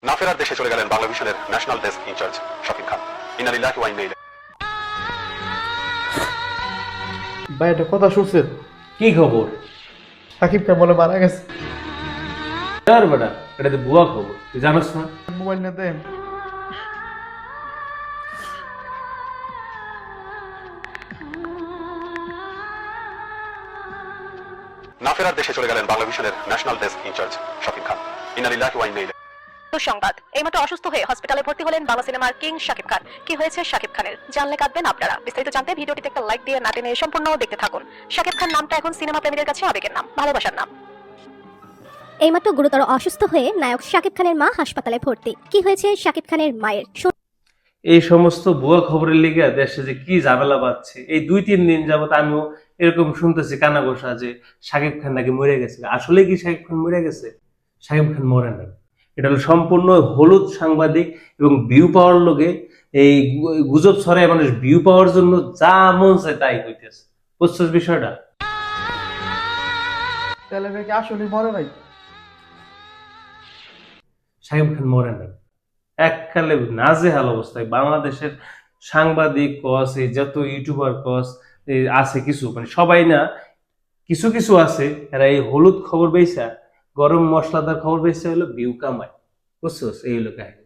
না ফেরার দেশে চলে গেলেন বাংলা ভিশনের national desk incharge Shakib Khan. ইন্না লিল্লাহি ওয়া ইন্না ইলাইহি। ভাই একটা কথা শুনছেন? কি খবর? সাকিব খান বলে মারা গেছে। আর বেটা, এটা তো ভুয়া খবর, তুই জানোস না? মোবাইল নিয়ে দেন। না ফেরার দেশে চলে গেলেন বাংলা ভিশনের national desk incharge Shakib Khan. ইন্না লিল্লাহি ওয়া ইন্না ইলাইহি। সংবাদ, এইমাত্র অসুস্থ হয়ে হসপিটালে ভর্তি হলেন বাংলা সিনেমার কিং শাকিব খান। কি হয়েছে শাকিব খানের, জানলে কাঁদবেন আপনারা। বিস্তারিত জানতে ভিডিওটিতে একটা লাইক দিয়ে না টেনে সম্পূর্ণ দেখতে থাকুন। শাকিব খান নামটা এখন সিনেমা প্রেমীদের কাছে আবেগের নাম, ভালোবাসার নাম। এইমাত্র গুরুতর অসুস্থ হয়ে নায়ক শাকিব খানের মা হাসপাতালে ভর্তি। কি হয়েছে শাকিব খানের মায়ের? এই সমস্ত ভুয়া খবরের লিগে দেশে যে কি ঝামেলা বাজছে, এই 2-3 দিন যাবত আমিও এরকম শুনতেছি কানা ঘোষা যে শাকিব খান নাকি মরে গেছে। আসলে কি শাকিব খান মরে গেছে? শাকিব খান মরে নাই। এটা হলো সম্পূর্ণ হলুদ সাংবাদিক এবং ভিউ পাওয়ার লোকে এই গুজব ছড়ায় মানুষ ভিউ পাওয়ার জন্য যা মন চায় তাই হইতেছে। বুঝছস বিষয়টা? তাহলে ভাই কি আসলে মরে নাই? শাকিব খান মরে নাই। এককালে নাজেহাল অবস্থায় বাংলাদেশের সাংবাদিক কস, এই যত ইউটিউবার কস আছে, কিছু মানে সবাই না, কিছু কিছু আছে এরা এই হলুদ খবর বেচা, গরম মশলাদার খবর বেচা হলো ভিউ কামায়। বুঝছো? এই হলো কাহিনী।